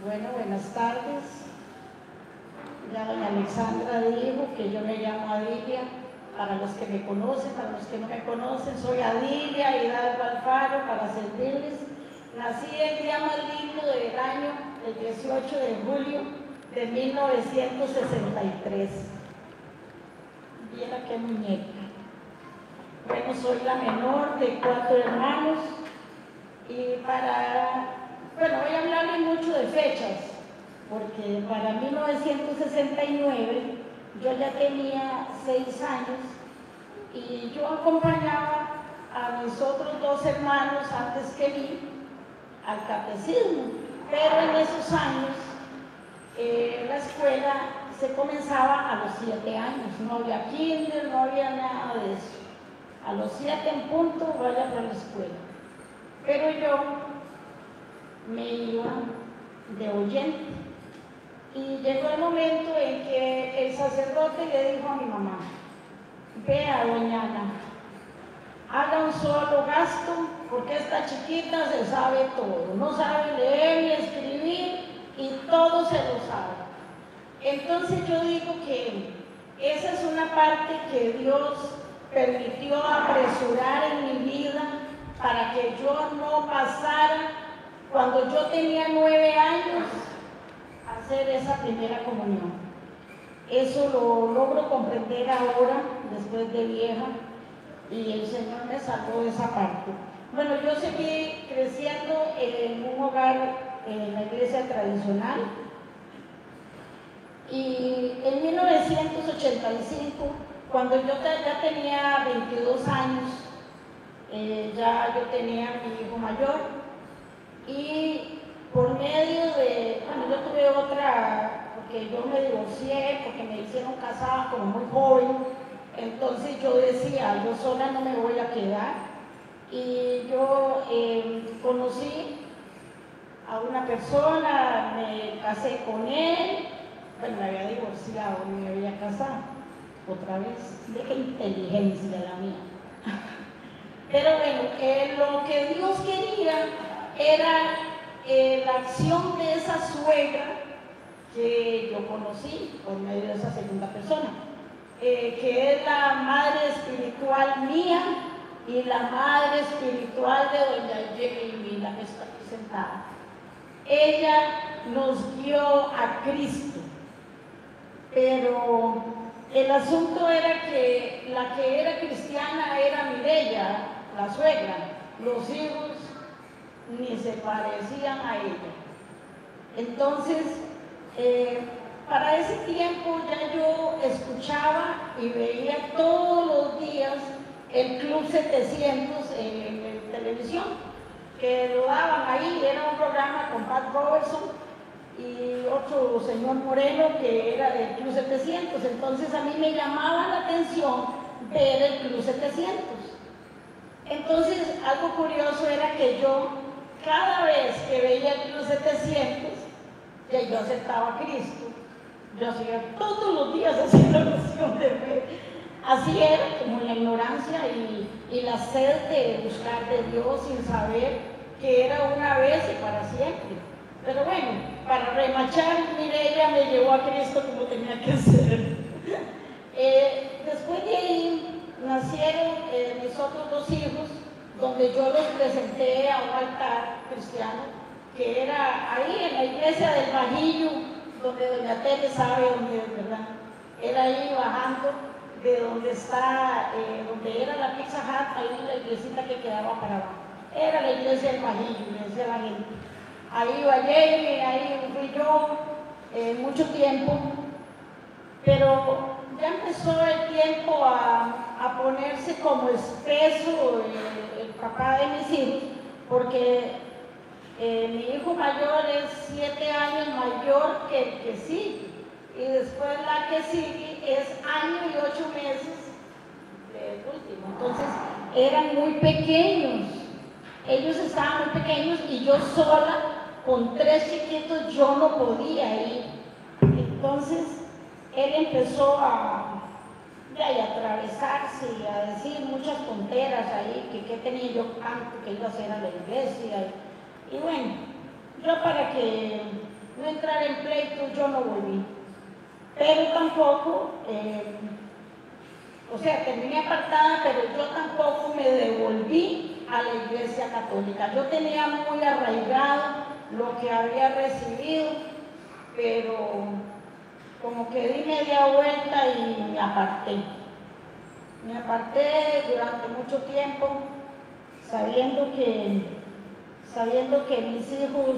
Bueno, buenas tardes. Ya doña Alexandra dijo que yo me llamo Adilia. Para los que me conocen, para los que no me conocen, soy Adilia Hidalgo Alfaro, para servirles. Nací el día más lindo del año, el 18 de julio de 1963. Viera qué muñeca. Bueno, soy la menor de 4 hermanos y bueno, voy a hablarles mucho de fechas, porque para 1969 yo ya tenía 6 años y yo acompañaba a mis otros 2 hermanos antes que mí al catecismo, pero en esos años la escuela se comenzaba a los 7 años, no había kinder, no había nada de eso. A los 7 en punto vaya para la escuela. Pero yo me iba de oyente y llegó el momento en que el sacerdote le dijo a mi mamá: vea, doña Ana, haga un solo gasto porque esta chiquita se sabe todo, no sabe leer ni escribir y todo se lo sabe. Entonces yo digo que esa es una parte que Dios permitió apresurar en mi vida para que yo no pasara, cuando yo tenía 9 años, a hacer esa primera comunión. Eso lo logro comprender ahora, después de vieja, y el Señor me salvó de esa parte. Bueno, yo seguí creciendo en un hogar, en la iglesia tradicional, y en 1985, cuando yo ya tenía 22 años, ya yo tenía a mi hijo mayor, y por medio de, bueno, yo tuve otra, porque yo me divorcié, porque me hicieron casada como muy joven, entonces yo decía, yo sola no me voy a quedar, y yo conocí a una persona, me casé con él. Bueno, me había divorciado y me había casado otra vez. De qué inteligencia la mía. Pero bueno, lo que Dios quería era la acción de esa suegra que yo conocí por medio de esa segunda persona, que es la madre espiritual mía y la madre espiritual de doña Jamie, la que está aquí sentada. Ella nos guió a Cristo. Pero el asunto era que la que era cristiana era Mireya, la suegra. Los hijos ni se parecían a ella. Entonces, para ese tiempo ya yo escuchaba y veía todos los días el Club 700 en televisión, que lo daban ahí. Era un programa con Pat Robertson y otro señor Moreno que era del Club 700, entonces a mí me llamaba la atención ver el Club 700. Entonces algo curioso era que yo, cada vez que veía el Club 700, ya yo aceptaba a Cristo, yo hacía todos los días hacía la oración de fe. Así era, como la ignorancia y la sed de buscar de Dios sin saber que era una vez y para siempre. Pero bueno, para remachar, Mireya me llevó a Cristo como tenía que ser. Después de ahí nacieron mis otros 2 hijos, donde yo los presenté a un altar cristiano, que era ahí en la iglesia del Bajillo, donde doña Tere sabe dónde es, ¿verdad? Era ahí bajando de donde está, donde era la Pizza Hut, ahí la iglesita que quedaba para abajo. Era la iglesia del Bajillo, le decía la gente. Ahí iba Jamie, ahí fui yo mucho tiempo, pero ya empezó el tiempo a ponerse como espeso el papá de mis hijos, porque mi hijo mayor es 7 años mayor que el que sigue, y después la que sigue es año y 8 meses del último. Entonces eran muy pequeños, ellos estaban muy pequeños y yo sola con 3 chiquitos yo no podía ir. Entonces él empezó a atravesarse y a decir muchas tonteras ahí, que tenía yo canto, que iba a hacer a la iglesia. Y bueno, yo para que no entrar en pleito, yo no volví. Pero tampoco, o sea, terminé apartada, pero yo tampoco me devolví a la Iglesia Católica. Yo tenía muy arraigado lo que había recibido, pero como que di media vuelta y me aparté. Me aparté durante mucho tiempo, sabiendo que mis hijos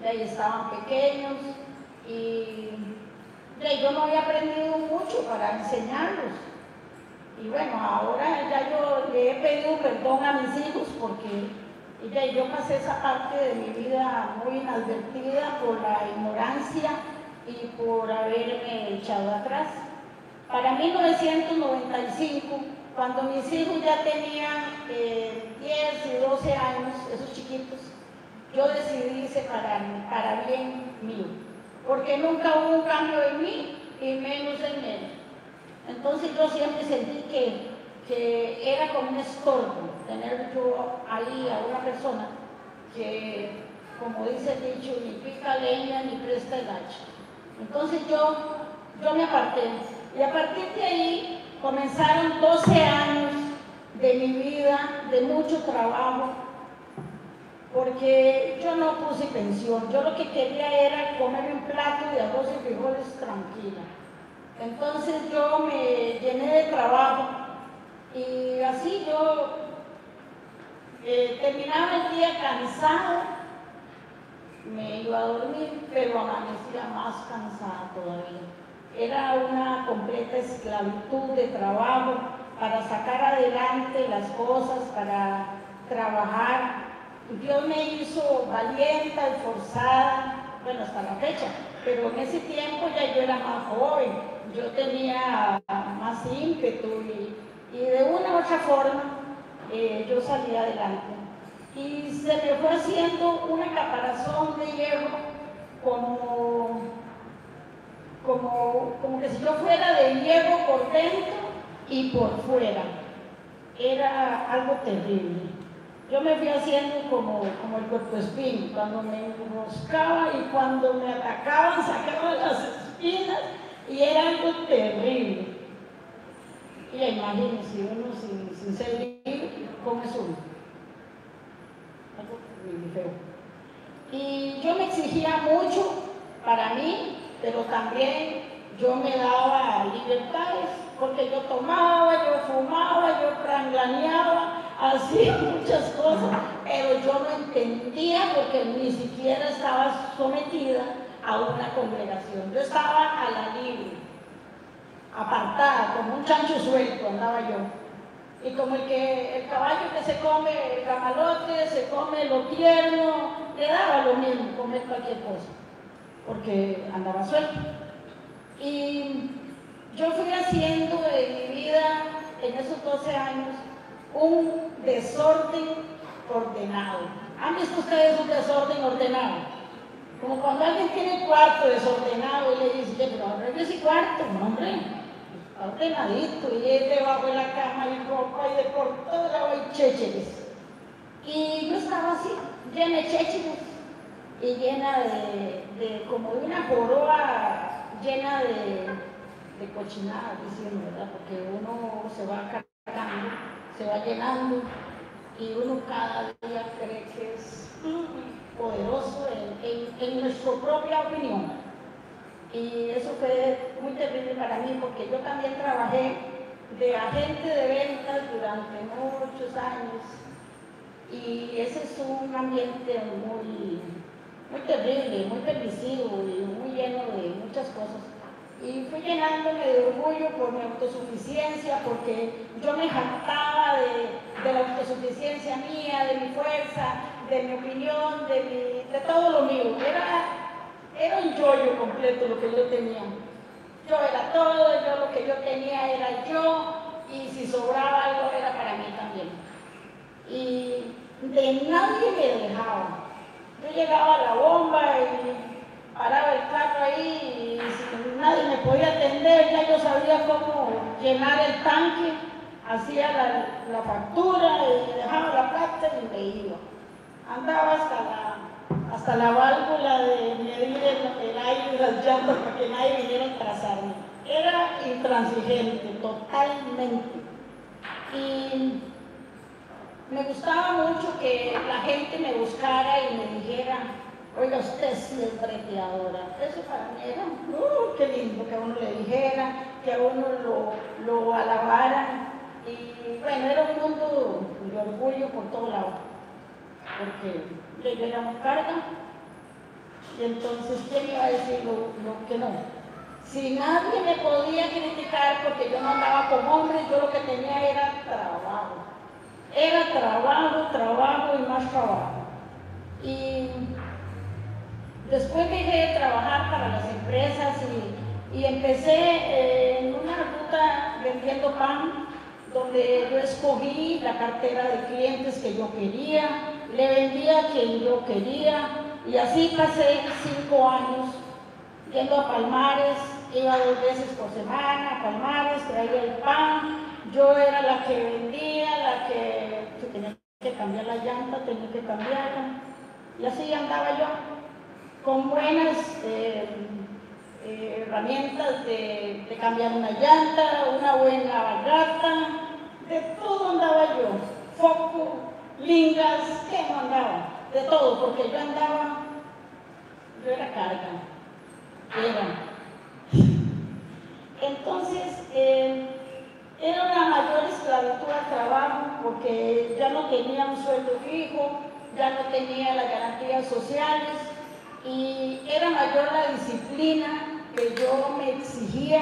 ahí estaban pequeños y yo no había aprendido mucho para enseñarlos. Y bueno, ahora ya yo le he pedido perdón a mis hijos porque yo pasé esa parte de mi vida muy inadvertida por la ignorancia y por haberme echado atrás. Para 1995, cuando mis hijos ya tenían 10 y 12 años, esos chiquitos, yo decidí separarme para bien mío, porque nunca hubo un cambio en mí y menos en él. Entonces yo siempre sentí que era como un estorbo tener yo ahí a una persona que, como dice el dicho, ni pica leña ni presta el hacha. Entonces yo me aparté. Y a partir de ahí comenzaron 12 años de mi vida, de mucho trabajo, porque yo no puse pensión. Yo lo que quería era comer un plato de arroz y frijoles tranquila. Entonces yo me llené de trabajo y así yo terminaba el día cansado, me iba a dormir, pero amanecía más cansada todavía. Era una completa esclavitud de trabajo para sacar adelante las cosas, para trabajar. Dios me hizo valiente, esforzada, bueno, hasta la fecha, pero en ese tiempo ya yo era más joven, yo tenía más ímpetu y de una u otra forma yo salí adelante. Y se me fue haciendo una caparazón de hierro como que si yo fuera de hierro por dentro y por fuera. Era algo terrible. Yo me fui haciendo como el puercoespín, cuando me enroscaba y cuando me atacaban sacaban las espinas y era algo terrible. Y imagínense, uno sin ser libre, ¿cómo es uno? Algo muy feo. Y yo me exigía mucho para mí, pero también yo me daba libertades, porque yo tomaba, yo fumaba, yo pranglaneaba, hacía muchas cosas, pero yo no entendía porque ni siquiera estaba sometida a una congregación. Yo estaba a la libre, apartada, como un chancho suelto andaba yo. Y como el caballo que se come el camalote, se come lo tierno, le daba lo mismo comer cualquier cosa, porque andaba suelto. Y yo fui haciendo de mi vida en esos 12 años un desorden ordenado. ¿Han visto ustedes un desorden ordenado? Como cuando alguien tiene el cuarto desordenado y le dice, pero arregle ese cuarto, no, hombre, está ordenadito, y es debajo de la cama y ropa y de por todo lado hay chécheres. Y yo estaba así, llena de chécheres y llena de como de una joroba llena de cochinadas, diciendo, ¿verdad? Porque uno se va cargando, se va llenando y uno cada día cree que es poderoso en nuestra propia opinión. Y eso fue muy terrible para mí porque yo también trabajé de agente de ventas durante muchos años y ese es un ambiente muy terrible, muy permisivo y muy lleno de muchas cosas. Y fui llenándome de orgullo por mi autosuficiencia, porque yo me jactaba de la autosuficiencia mía, de mi fuerza, de mi opinión, de todo lo mío. Era un yo completo lo que yo tenía. Yo era todo, yo lo que yo tenía era yo, y si sobraba algo era para mí también. Y de nadie me dejaba. Yo llegaba a la bomba y paraba el carro ahí y si nadie me podía atender, ya yo sabía cómo llenar el tanque, hacía la factura y dejaba la plata y me iba. Andaba hasta la válvula de medir el aire y las llantas para que nadie viniera a trazarme. Era intransigente, totalmente. Y me gustaba mucho que la gente me buscara y me dijera, oiga, usted sí es breteadora. Eso para mí era, qué lindo que a uno le dijera, que a uno lo alabaran. Y bueno, era un mundo de orgullo por todo lado, porque yo era muy carga, y entonces, ¿quién iba a decir lo que no? Si nadie me podía criticar porque yo no andaba con hombres, yo lo que tenía era trabajo. Era trabajo, trabajo y más trabajo. Y después dejé de trabajar para las empresas y empecé en una ruta vendiendo pan, donde yo escogí la cartera de clientes que yo quería, le vendía a quien yo quería, y así pasé 5 años yendo a Palmares. Iba 2 veces por semana a Palmares, traía el pan, yo era la que vendía, la que tenía que cambiar la llanta, tenía que cambiarla, y así andaba yo, con buenas herramientas de cambiar una llanta, una buena barrata, de todo andaba yo, foco, lingas, ¿qué no andaba? De todo, porque yo era carga, Entonces, era una mayor esclavitud al trabajo, porque ya no tenía un sueldo fijo, ya no tenía las garantías sociales, y era mayor la disciplina que yo me exigía.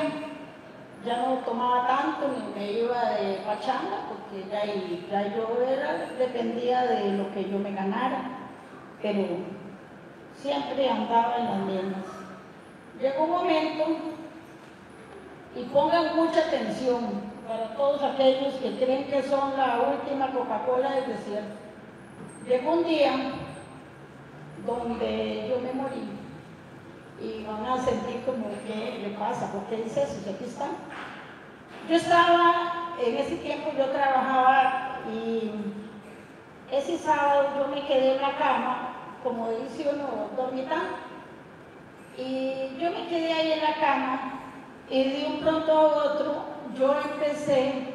Ya no tomaba tanto ni me iba de pachanga, porque ya yo dependía de lo que yo me ganara, pero siempre andaba en las mismas. Llegó un momento, y pongan mucha atención para todos aquellos que creen que son la última Coca-Cola del desierto. Llegó un día donde yo me morí, y van a sentir como, ¿qué le pasa? ¿Por qué dice eso? Aquí está. Yo estaba, en ese tiempo yo trabajaba, y ese sábado yo me quedé en la cama, como dice uno, dormitando, y yo me quedé ahí en la cama, y de un pronto a otro yo empecé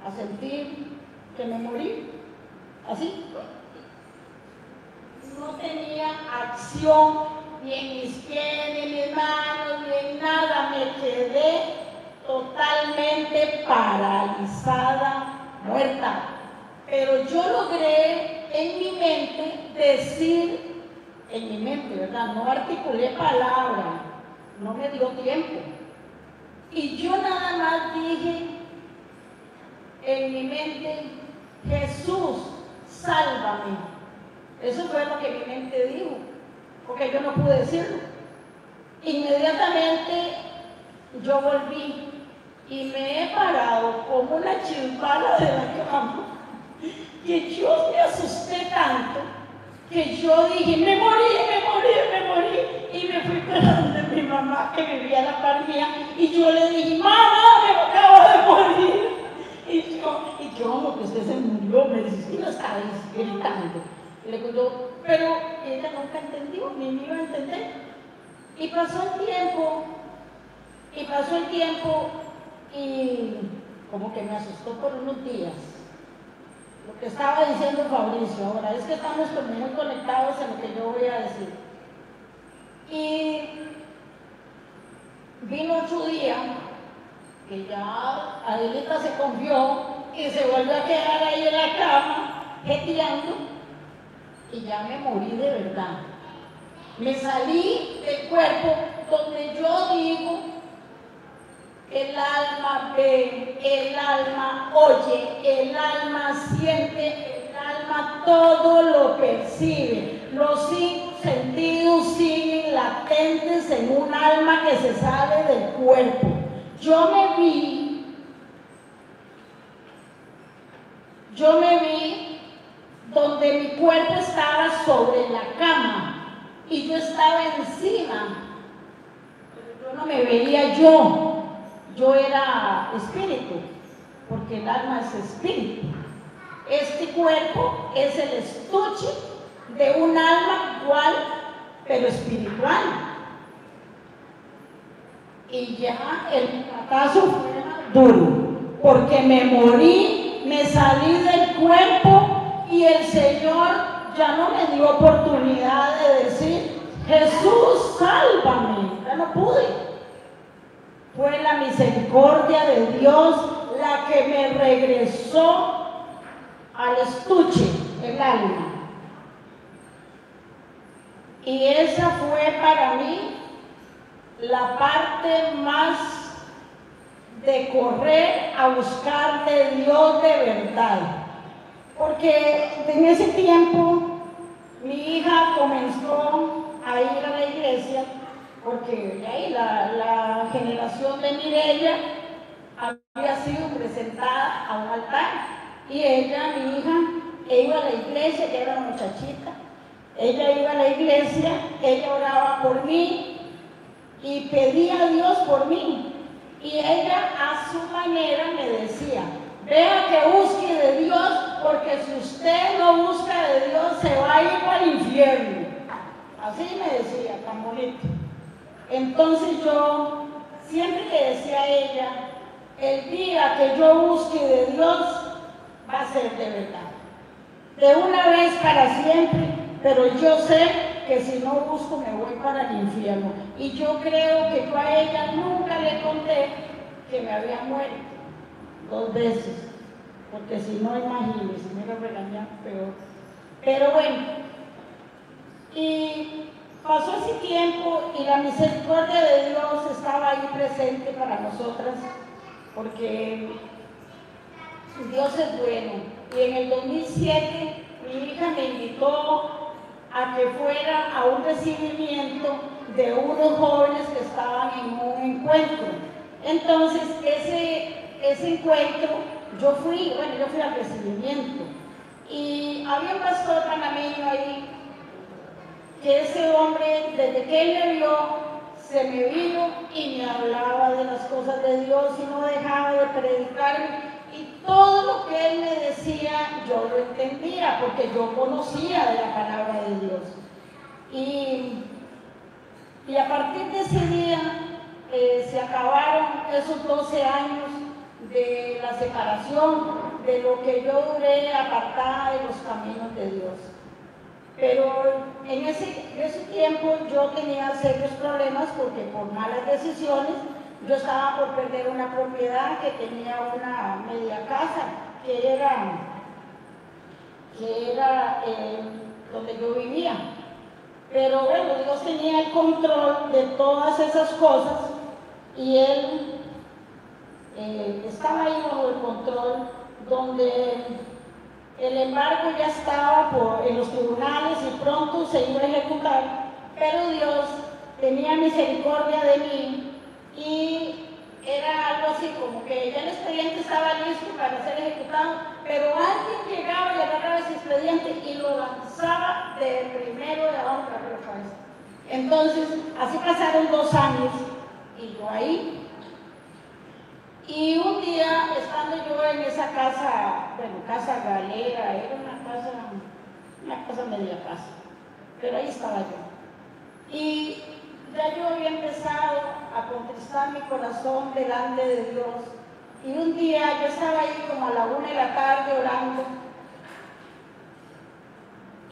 a sentir que me morí, así. No tenía acción ni en mis pies, ni en mis manos, ni en nada. Me quedé totalmente paralizada, muerta. Pero yo logré en mi mente decir, en mi mente, ¿verdad? No articulé palabra, no me dio tiempo. Y yo nada más dije en mi mente, Jesús, sálvame. Eso fue lo que mi mente dijo, porque yo no pude decirlo. Inmediatamente yo volví y me he parado como una chimpala de la cama, que yo me asusté tanto que yo dije, me morí, y me fui para donde mi mamá, que vivía a la par mía, y yo le dije, mamá, me acabo de morir. Y yo, como que usted se murió, me dice, y no estaba gritando. Y le digo, pero ella nunca entendió, ni me iba a entender. Y pasó el tiempo, y como que me asustó por unos días lo que estaba diciendo Fabricio. Ahora es que estamos como muy conectados en lo que yo voy a decir. Y vino otro día que ya Adelita se confió y se volvió a quedar ahí en la cama jeteando, y ya me morí de verdad. Me salí del cuerpo, donde yo digo, el alma ve, el alma oye, el alma siente, el alma todo lo percibe. Los 5 sentidos siguen latentes en un alma que se sale del cuerpo. Yo me vi donde mi cuerpo estaba sobre la cama y yo estaba encima, pero yo no me veía yo era espíritu, porque el alma es espíritu. Este cuerpo es el estuche de un alma igual, pero espiritual. Y ya el fracaso fue más duro, porque me morí, me salí del cuerpo y el Señor ya no me dio oportunidad de decir, Jesús, sálvame. Ya no pude. Fue la misericordia de Dios la que me regresó al estuche, el alma. Y esa fue para mí la parte más de correr a buscar de Dios de verdad. Porque en ese tiempo mi hija comenzó a ir a la iglesia, porque ahí la generación de Mireya había sido presentada a un altar. Y ella, mi hija, iba a la iglesia, ella era una muchachita, ella iba a la iglesia, ella oraba por mí y pedía a Dios por mí. Y ella a su manera me decía, vea que busque de Dios, porque si usted no busca de Dios se va a ir para el infierno. Así me decía, tan bonito. Entonces yo siempre le decía a ella, el día que yo busque de Dios va a ser de verdad, de una vez para siempre, pero yo sé que si no busco me voy para el infierno. Y yo creo que yo a ella nunca le conté que me había muerto 2 veces, porque si no, imagínense, me lo regañan peor. Pero bueno, y pasó ese tiempo y la misericordia de Dios estaba ahí presente para nosotras, porque Dios es bueno. Y en el 2007 mi hija me invitó a que fuera a un recibimiento de unos jóvenes que estaban en un encuentro. Entonces ese encuentro yo fui al recibimiento y había un pastor panameño ahí, que ese hombre desde que él me vio se me vino y me hablaba de las cosas de Dios y no dejaba de predicarme. Y todo lo que él me decía, yo lo entendía, porque yo conocía de la palabra de Dios. Y a partir de ese día se acabaron esos 12 años de la separación, de lo que yo duré apartada de los caminos de Dios. Pero en ese tiempo yo tenía serios problemas, porque por malas decisiones yo estaba por perder una propiedad que tenía una media casa, que era donde yo vivía. Pero bueno, Dios tenía el control de todas esas cosas y Él estaba ahí bajo el control, donde el embargo ya estaba en los tribunales y pronto se iba a ejecutar, pero Dios tenía misericordia de mí. Y era algo así como que ya el expediente estaba listo para ser ejecutado, pero alguien llegaba y agarraba ese expediente y lo lanzaba de primero de abajo para la cabeza. Entonces, así pasaron 2 años y yo ahí. Y un día, estando yo en esa casa, casa galera, era una casa media casa, pero ahí estaba yo. Y ya yo había empezado a contristar mi corazón delante de Dios. Y un día yo estaba ahí como a la 1 de la tarde orando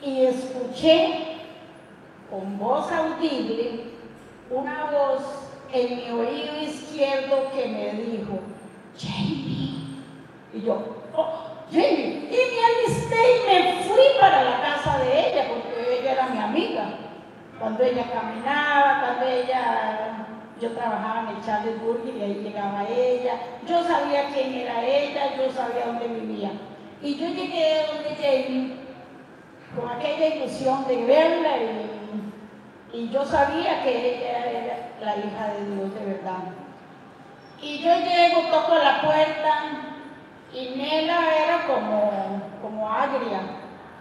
y escuché con voz audible una voz en mi oído izquierdo que me dijo, Jamie. Y yo, oh, Jamie. Y me alisté y me fui para la casa de ella, porque ella era mi amiga. Cuando ella caminaba, yo trabajaba en el Charlesburg y ahí llegaba ella, yo sabía quién era ella, yo sabía dónde vivía. Y yo llegué donde Jamie con aquella ilusión de verla y yo sabía que ella era la hija de Dios de verdad. Y yo llego, toco la puerta y Nela era como agria,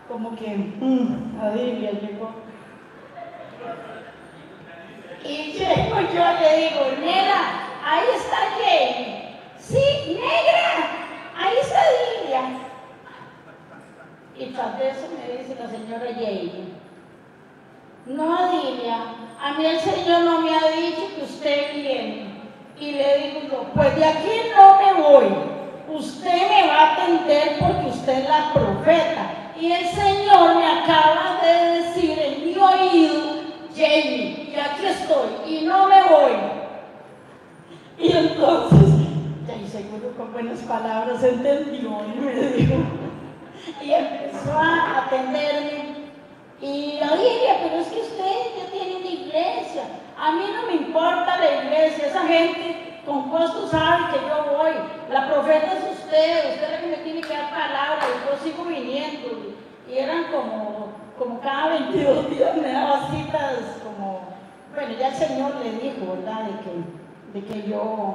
como que, Adivia llegó. Y llego yo le digo, Nela, ahí está Jamie. Sí, negra, ahí está Lidia. Y tras de eso me dice la señora Jamie, mí el Señor no me ha dicho que usted viene. Y le digo yo, pues de aquí no me voy. Usted me va a atender porque usted es la profeta. Y el Señor me acaba de decir en mi oído, Jamie, y aquí estoy, y no me voy. Y entonces, ya y seguro con buenas palabras entendió y me dijo, y empezó a atenderme. Y yo dije, pero es que usted ya tiene una iglesia, a mí no me importa la iglesia, esa gente con costo sabe que yo voy, la profeta es usted es la que me tiene que dar palabra, y yo sigo viniendo. Y eran como cada 22 días me daba citas, bueno, ya el Señor le dijo, ¿verdad?, de que yo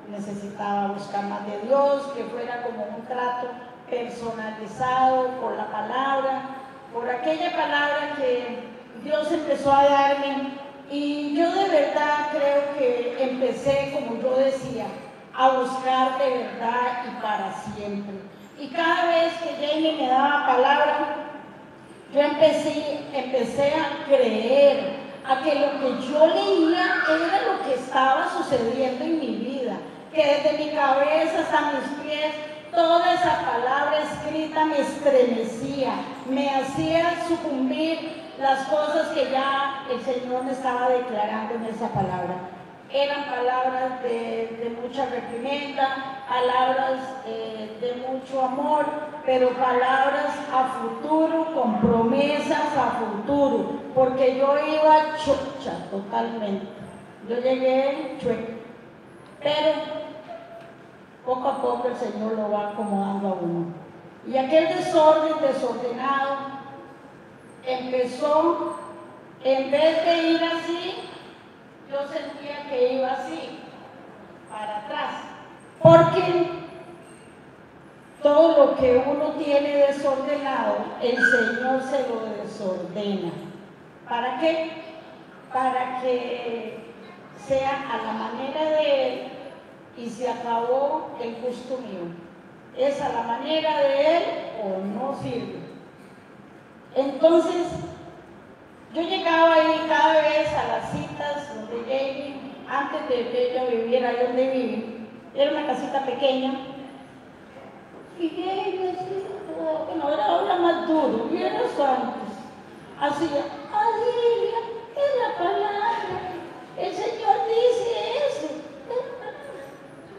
necesitaba buscar más de Dios, que fuera como un trato personalizado por la palabra, por aquella palabra que Dios empezó a darme. Y yo de verdad creo que empecé, como yo decía, a buscar de verdad y para siempre. Y cada vez que Jamie me daba palabra, yo empecé a creer, a que lo que yo leía era lo que estaba sucediendo en mi vida, que desde mi cabeza hasta mis pies, toda esa palabra escrita me estremecía, me hacía sucumbir las cosas que ya el Señor me estaba declarando en esa palabra. Eran palabras de mucha reprimenda, palabras de mucho amor, pero palabras a futuro, con promesas a futuro, porque yo iba chocha totalmente. Yo llegué chueca, pero poco a poco el Señor lo va acomodando a uno. Y aquel desorden desordenado empezó, en vez de ir así, yo sentía que iba así, para atrás, porque todo lo que uno tiene desordenado, el Señor se lo desordena. ¿Para qué? Para que sea a la manera de Él, y se acabó el gusto mío. ¿Es a la manera de Él o no sirve? Entonces, yo llegaba ahí cada vez a las citas donde Jamie, antes de que ella viviera ahí donde vive, era una casita pequeña, y Jamie así, bueno, ahora más duro, y era antes, hacía, Adilia, es la palabra, el Señor dice eso,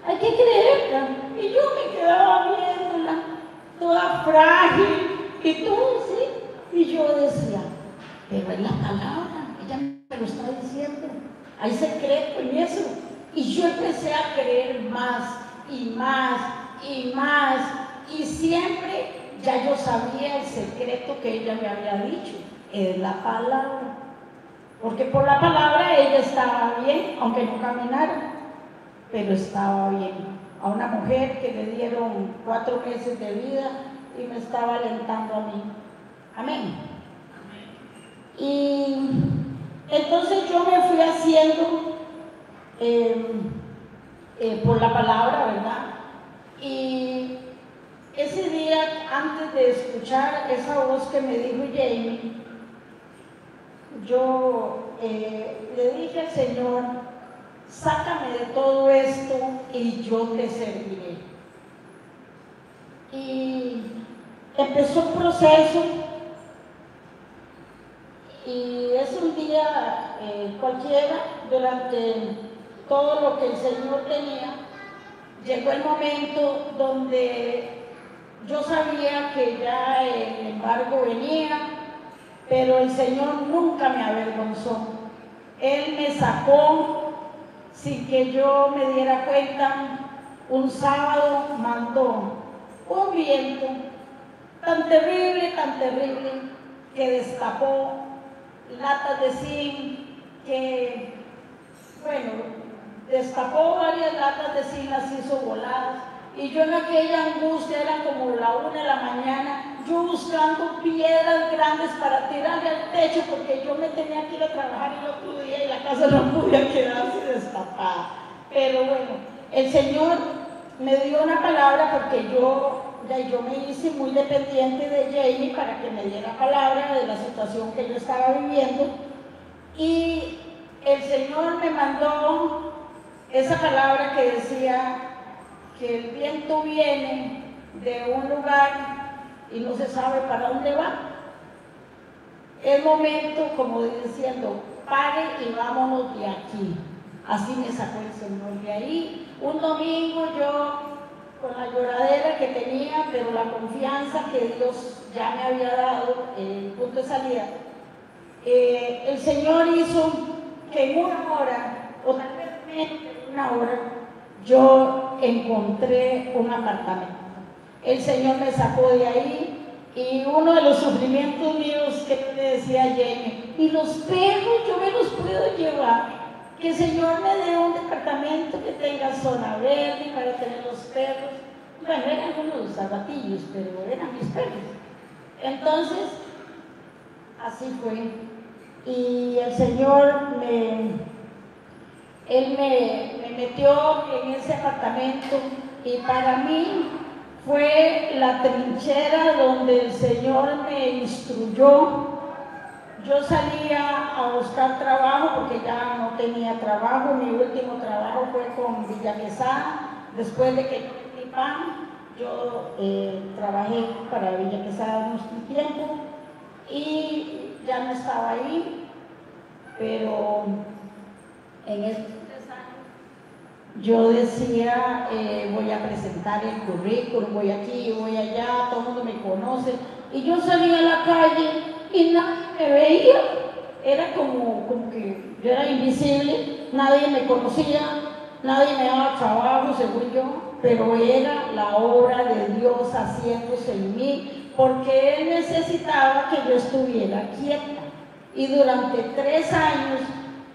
hay que creerla. Y yo me quedaba viéndola, toda frágil, y todo así, y yo decía, pero es la palabra, ella me lo está diciendo, hay secreto en eso. Y yo empecé a creer más y más y más, y siempre ya yo sabía el secreto que ella me había dicho, es la palabra, porque por la palabra ella estaba bien, aunque no caminara, pero estaba bien. A una mujer que le dieron 4 meses de vida y me estaba alentando a mí. Amén. Y entonces yo me fui haciendo por la palabra, ¿verdad? Y ese día, antes de escuchar esa voz que me dijo Jamie, yo le dije al Señor, sácame de todo esto y yo te serviré. Y empezó un proceso. Y es un día cualquiera, durante todo lo que el Señor tenía, llegó el momento donde yo sabía que ya el embargo venía, pero el Señor nunca me avergonzó. Él me sacó sin que yo me diera cuenta. Un sábado mandó un viento tan terrible, que destapó latas de zinc, que, bueno, destapó varias latas de zinc, las hizo voladas, y yo en aquella angustia, era como la 1 de la mañana, yo buscando piedras grandes para tirarle al techo, porque yo me tenía que ir a trabajar el otro día y la casa no podía quedarse destapada. Pero bueno, el Señor me dio una palabra, porque yo me hice muy dependiente de Jamie para que me diera palabra de la situación que yo estaba viviendo, y el Señor me mandó esa palabra que decía que el viento viene de un lugar y no se sabe para dónde va. Es momento, como diciendo, pare y vámonos de aquí. Así me sacó el Señor de ahí. Un domingo yo, con la lloradera que tenía, pero la confianza que Dios ya me había dado, el punto de salida, el Señor hizo que en una hora, o tal vez menos de una hora, yo encontré un apartamento. El Señor me sacó de ahí. Y uno de los sufrimientos míos que le decía a Jenny, y los perros yo me los puedo llevar, que el Señor me dé un departamento que tenga zona verde para tener los perros. Bueno, eran unos zapatillos, pero eran mis perros. Entonces, así fue. Y el Señor me metió en ese apartamento, y para mí fue la trinchera donde el Señor me instruyó. Yo salía a buscar trabajo porque ya no tenía trabajo. Mi último trabajo fue con Villa Quesada. Después de que yo mi pan, yo trabajé para Villa Quesada un tiempo y ya no estaba ahí, pero en estos 3 años yo decía, voy a presentar el currículum, voy aquí, voy allá, todo el mundo me conoce, y yo salía a la calle y nadie me veía, era como que yo era invisible, nadie me conocía, nadie me daba trabajo según yo, pero era la obra de Dios haciéndose en mí, porque Él necesitaba que yo estuviera quieta. Y durante 3 años,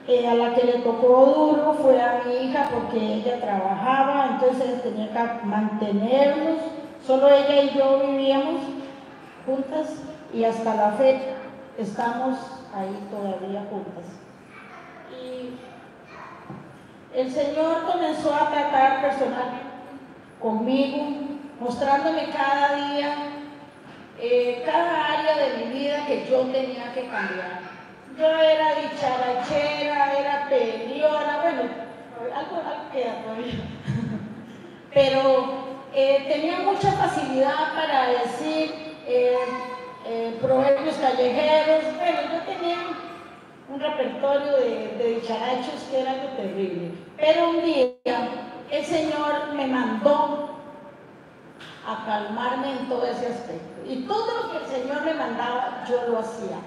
a la que le tocó duro fue a mi hija, porque ella trabajaba, entonces tenía que mantenernos, solo ella y yo vivíamos juntas, y hasta la fecha estamos ahí todavía juntas. Y el Señor comenzó a tratar personalmente conmigo, mostrándome cada día, cada área de mi vida que yo tenía que cambiar. Yo era dicharachera, era peleona, bueno, algo queda todavía, pero tenía mucha facilidad para decir proverbios callejeros. Bueno, yo tenía un repertorio de dicharachos que era algo terrible, pero un día el Señor me mandó a calmarme en todo ese aspecto, y todo lo que el Señor me mandaba yo lo hacía.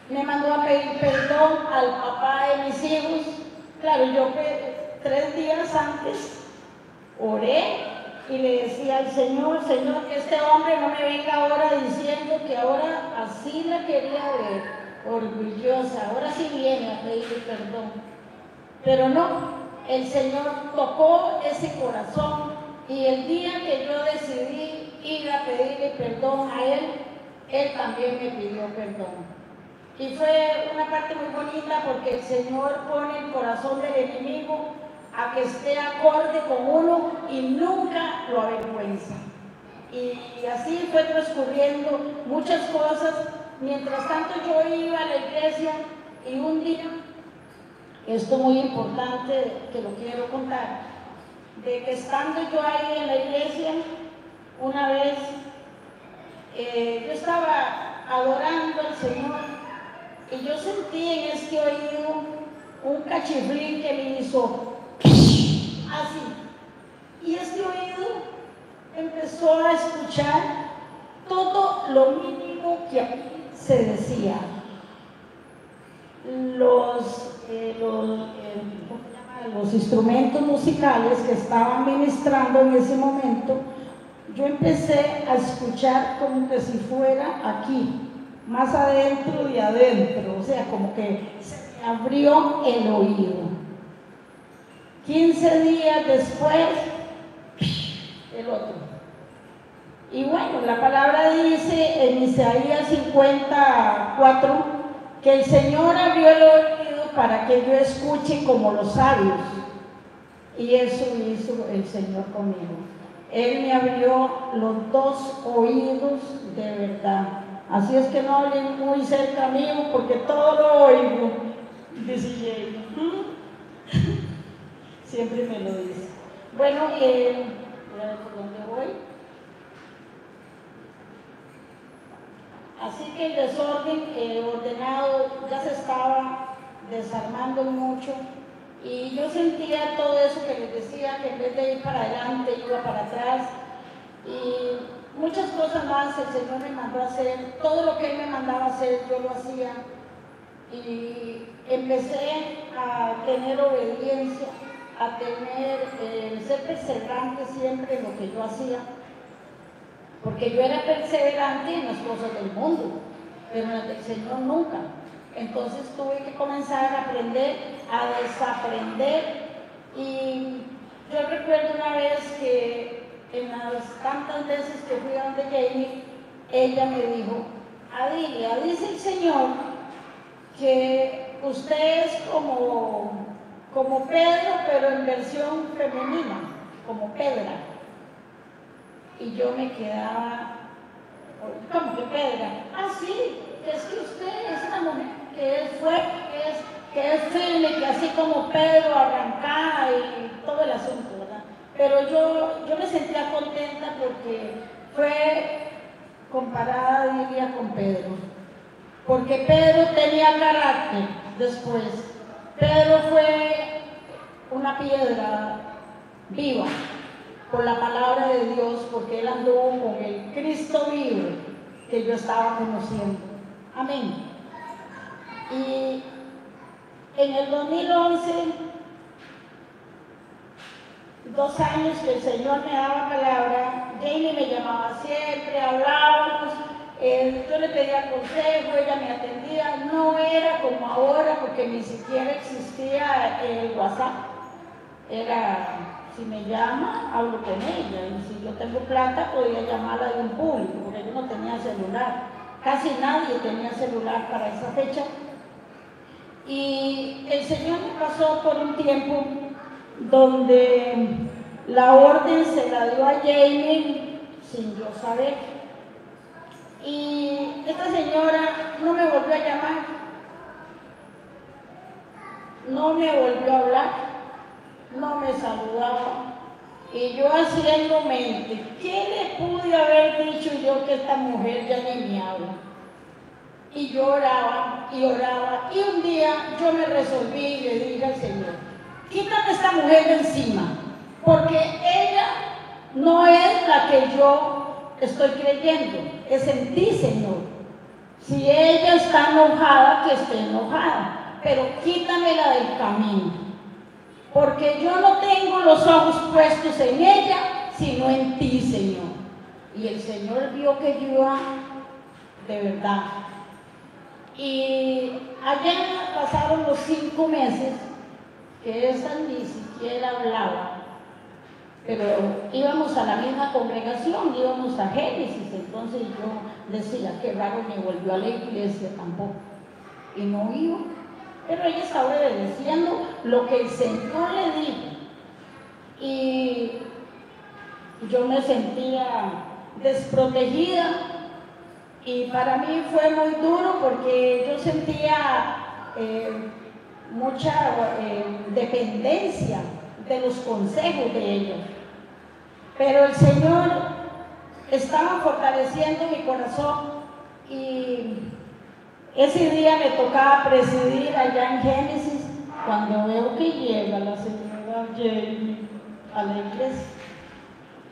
Me mandó a pedir perdón al papá de mis hijos. Claro, yo 3 días antes oré y le decía al Señor, Señor, que este hombre no me venga ahora diciendo que ahora así la quería ver, orgullosa, ahora sí viene a pedirle perdón. Pero no, el Señor tocó ese corazón, y el día que yo decidí ir a pedirle perdón a Él también me pidió perdón. Y fue una parte muy bonita, porque el Señor pone el corazón del enemigo a que esté acorde con uno y nunca lo avergüenza. Y así fue transcurriendo muchas cosas. Mientras tanto yo iba a la iglesia, y un día, esto muy importante que lo quiero contar, de que estando yo ahí en la iglesia, una vez yo estaba adorando al Señor, y yo sentí en este oído un cachiflín que me hizo así, y este oído empezó a escuchar todo lo mínimo que aquí se decía. Los instrumentos musicales que estaban ministrando en ese momento, yo empecé a escuchar como que si fuera aquí, más adentro de adentro, o sea, como que se me abrió el oído. 15 días después, el otro. Y bueno, la palabra dice en Isaías 54 que el Señor abrió el oído para que yo escuche como los sabios, y eso hizo el Señor conmigo. Él me abrió los 2 oídos de verdad. Así es que no hablen muy cerca mío, porque todo lo oigo. Dice Jane. Siempre me lo dice. Bueno, voy a ver por dónde voy. Así que el desorden ordenado ya se estaba desarmando mucho y yo sentía todo eso que les decía, que en vez de ir para adelante iba para atrás y muchas cosas más el Señor me mandó a hacer. Todo lo que Él me mandaba a hacer yo lo hacía y empecé a tener obediencia, a tener, ser perseverante siempre en lo que yo hacía, porque yo era perseverante en las cosas del mundo, pero en las del Señor nunca. Entonces tuve que comenzar a aprender, a desaprender. Y yo recuerdo una vez que en las tantas veces que fui a donde Jamie, ella me dijo: Adilia, dice el Señor que usted es como Pedro, pero en versión femenina, como Pedra. Y yo me quedaba, ¿cómo que Pedra? Ah, sí, es que usted es una mujer que es fuerte, que es firme, que así como Pedro, arrancada y todo el asunto, ¿verdad? Pero yo me sentía contenta porque fue comparada, diría, con Pedro. Porque Pedro tenía carácter después. Pedro fue una piedra viva por la palabra de Dios, porque él anduvo con el Cristo vivo que yo estaba conociendo. Amén. Y en el 2011, 2 años que el Señor me daba palabra, Jamie me llamaba siempre, hablábamos, yo le pedía consejo, ella me atendía. No era como ahora, porque ni siquiera existía el WhatsApp. Era, si me llama, hablo con ella, y si yo tengo plata, podía llamarla de un público, porque yo no tenía celular. Casi nadie tenía celular para esa fecha. Y el Señor me pasó por un tiempo donde la orden se la dio a Jamie sin yo saber. Y esta señora no me volvió a llamar, no me volvió a hablar, no me saludaba. Y yo haciendo mente, ¿qué le pude haber dicho yo que esta mujer ya ni me habla? Y yo oraba y oraba, y un día yo me resolví y le dije al Señor: quítame esta mujer de encima, porque ella no es la que yo estoy creyendo, es en ti, Señor. Si ella está enojada, que esté enojada, pero quítamela del camino, porque yo no tengo los ojos puestos en ella, sino en ti, Señor. Y el Señor vio que yo iba de verdad. Y allá pasaron los 5 meses que esa ni siquiera hablaba, pero íbamos a la misma congregación, íbamos a Génesis. Entonces yo decía: qué raro, me volvió a la iglesia tampoco, y no iba. Pero ella estaba obedeciendo lo que el Señor le dijo, y yo me sentía desprotegida. Y para mí fue muy duro, porque yo sentía mucha dependencia de los consejos de ellos. Pero el Señor estaba fortaleciendo mi corazón, y ese día me tocaba presidir allá en Génesis, cuando veo que llega la señora Jamie a la iglesia.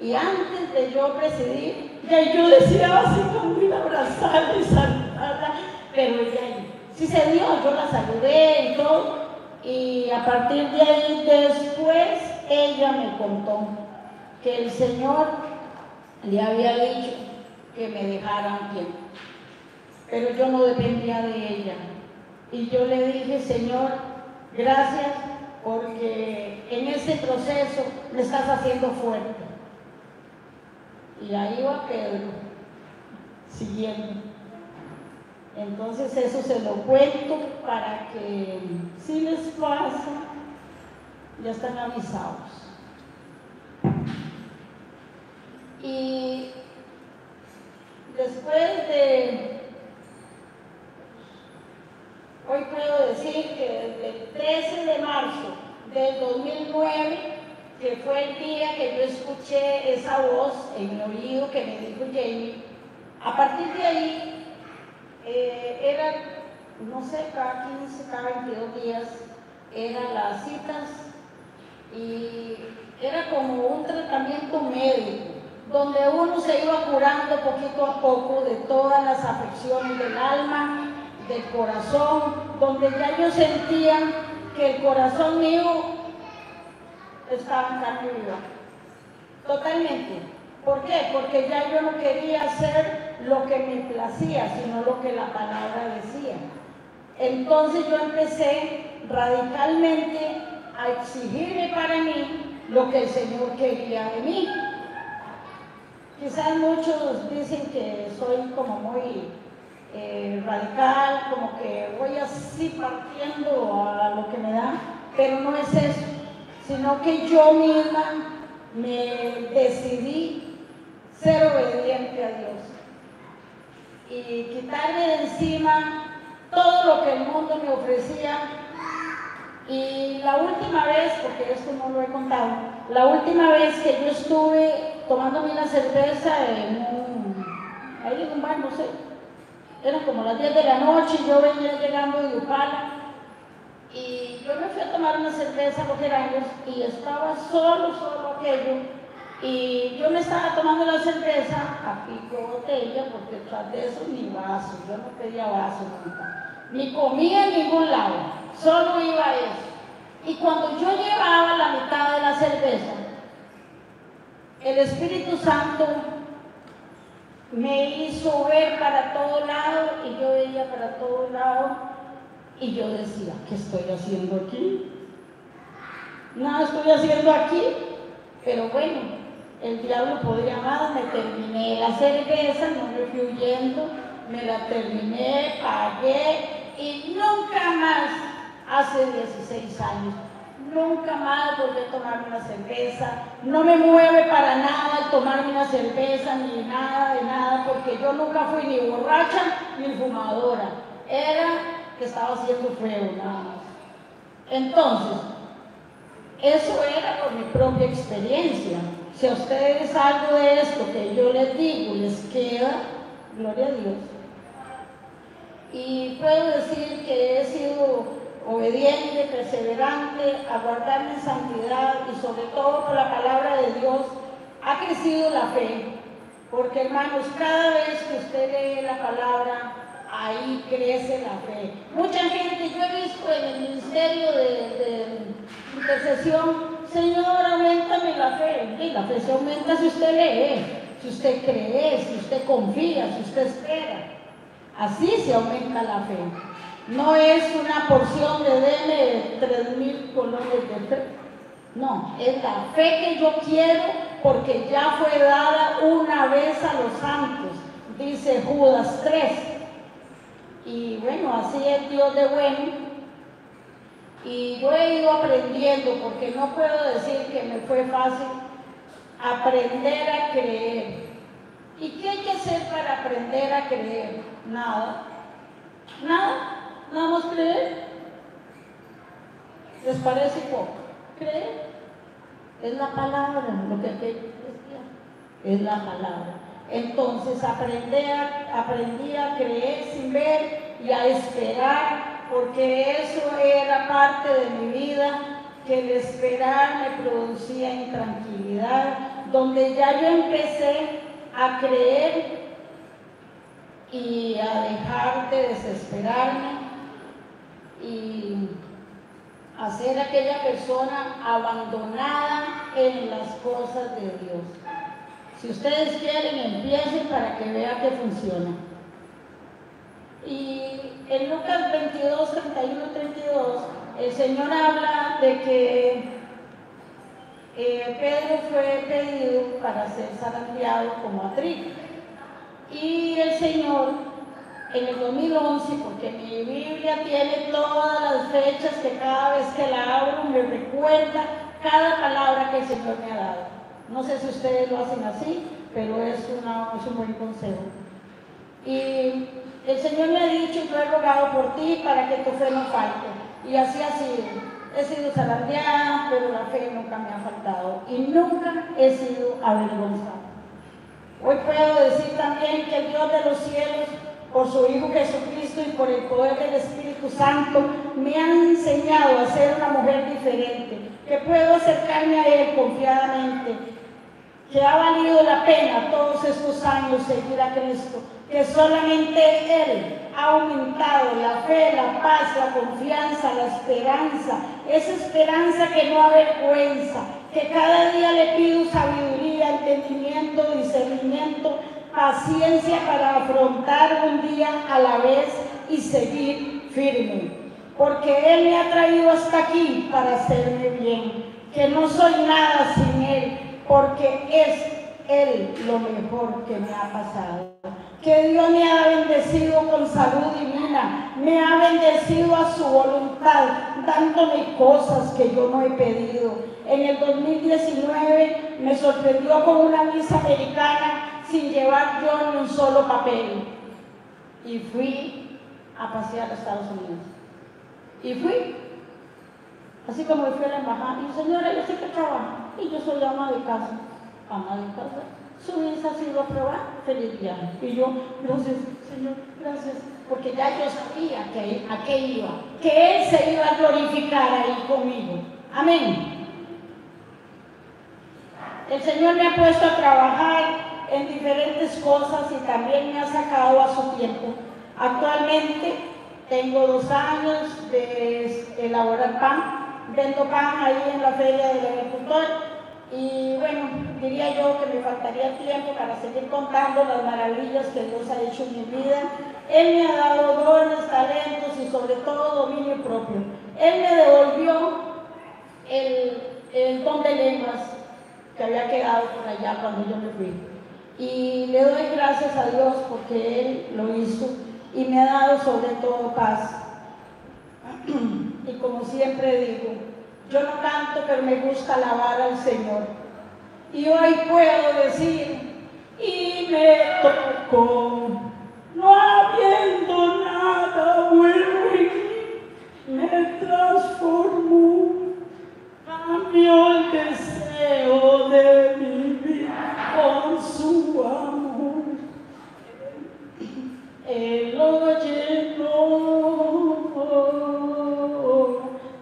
Y antes de yo presidir, ya yo deseaba así como ir a abrazarla y saludarla, pero ella sí se dio, yo la saludé y todo. Y a partir de ahí, después, ella me contó que el Señor le había dicho que me dejara tiempo, pero yo no dependía de ella. Y yo le dije: Señor, gracias, porque en este proceso me estás haciendo fuerte. Y ahí va Pedro, siguiendo. Entonces eso se lo cuento para que, si les pasa, ya están avisados. Y después de 8 hoy puedo decir que desde el 13 de marzo del 2009, que fue el día que yo escuché esa voz en mi oído que me dijo Jamie, a partir de ahí era, no sé, cada 15, cada 22 días eran las citas y era como un tratamiento médico donde uno se iba curando poquito a poco de todas las afecciones del alma, del corazón, donde ya yo sentía que el corazón mío estaba en carne viva, totalmente. ¿Por qué? Porque ya yo no quería hacer lo que me placía, sino lo que la palabra decía. Entonces yo empecé radicalmente a exigirme para mí lo que el Señor quería de mí. Quizás muchos dicen que soy como muy radical, como que voy así partiendo a lo que me da, pero no es eso, sino que yo misma me decidí ser obediente a Dios y quitarme de encima todo lo que el mundo me ofrecía. Y la última vez, porque esto no lo he contado, la última vez que yo estuve tomándome una cerveza ahí en un bar, no sé, eran como las 10 de la noche, yo venía llegando de Upala y yo me fui a tomar una cerveza a Boquerangos y estaba solo aquello, y yo me estaba tomando la cerveza a pico botella, porque tras de eso ni vaso, yo no pedía vaso nunca, ni comía en ningún lado, solo iba a eso. Y cuando yo llevaba la mitad de la cerveza, el Espíritu Santo me hizo ver para todo lado, y yo veía para todo lado, y yo decía, ¿qué estoy haciendo aquí? Nada estoy haciendo aquí, pero bueno, el diablo podría más, me terminé la cerveza, no me fui huyendo, me la terminé, pagué, y nunca más, hace 16 años, nunca más volví a tomarme una cerveza. No me mueve para nada el tomarme una cerveza, ni nada de nada, porque yo nunca fui ni borracha ni fumadora, era que estaba haciendo feo nada más. Entonces, eso era por mi propia experiencia. Si a ustedes algo de esto que yo les digo les queda, gloria a Dios. Y puedo decir que he sido obediente, perseverante, a guardarme en santidad, y sobre todo por la palabra de Dios ha crecido la fe. Porque, hermanos, cada vez que usted lee la palabra, ahí crece la fe. Mucha gente, yo he visto en el ministerio de intercesión, Señor, auméntame la fe. Y la fe se aumenta si usted lee, si usted cree, si usted confía, si usted espera. Así se aumenta la fe. No es una porción de deme 3,000 colones de fe. No, es la fe que yo quiero, porque ya fue dada una vez a los santos, dice Judas 3. Y bueno, así es Dios de bueno. Y yo he ido aprendiendo, porque no puedo decir que me fue fácil aprender a creer. ¿Y qué hay que hacer para aprender a creer? Nada. Nada más creer. ¿Les parece poco? Creer es la palabra, lo que decía, es la palabra. Entonces aprendí a creer sin ver y a esperar, porque eso era parte de mi vida, que el esperar me producía intranquilidad, donde ya yo empecé a creer y a dejar de desesperarme y a ser aquella persona abandonada en las cosas de Dios. Si ustedes quieren, empiecen para que vean que funciona. Y en Lucas 22, 31, 32, el Señor habla de que Pedro fue pedido para ser zarandeado como a trigo. Y el Señor, en el 2011, porque mi Biblia tiene todas las fechas, que cada vez que la abro me recuerda cada palabra que el Señor me ha dado. No sé si ustedes lo hacen así, pero es un buen consejo. Y el Señor me ha dicho, yo he rogado por ti para que tu fe no falte. Y así ha sido. He sido zarandeada, pero la fe nunca me ha faltado. Y nunca he sido avergonzada. Hoy puedo decir también que el Dios de los cielos, por su Hijo Jesucristo y por el poder del Espíritu Santo, me han enseñado a ser una mujer diferente, que puedo acercarme a Él confiadamente, que ha valido la pena todos estos años seguir a Cristo, que solamente Él ha aumentado la fe, la paz, la confianza, la esperanza, esa esperanza que no avergüenza, que cada día le pido sabiduría, entendimiento, discernimiento, paciencia para afrontar un día a la vez y seguir firme, porque Él me ha traído hasta aquí para hacerme bien, que no soy nada sin Él, porque es Él lo mejor que me ha pasado, que Dios me ha bendecido con salud divina, me ha bendecido a su voluntad, dándome cosas que yo no he pedido. En el 2019 me sorprendió con una misa americana sin llevar yo ni un solo papel, y fui a pasear a Estados Unidos, y fui, así como fui a la embajada, y señora, yo sé que trabaja, y yo soy ama de casa, su visa ha sido aprobada, feliz viaje. Y yo, gracias, Señor, gracias, porque ya yo sabía a qué iba, que Él se iba a glorificar ahí conmigo. Amén. El Señor me ha puesto a trabajar en diferentes cosas y también me ha sacado a su tiempo. Actualmente tengo 2 años de elaborar pan, vendo pan ahí en la feria del agricultor. Y bueno, diría yo que me faltaría tiempo para seguir contando las maravillas que Dios ha hecho en mi vida. Él me ha dado dones, talentos y sobre todo dominio propio. Él me devolvió el don de lenguas que había quedado por allá cuando yo me fui. Y le doy gracias a Dios porque Él lo hizo y me ha dado sobre todo paz. Y como siempre digo, yo no canto, pero me gusta alabar al Señor. Y hoy puedo decir, y me tocó, no habiendo nada bueno en mí, me transformó, cambió el deseo de vivir con su amor. Él lo llenó.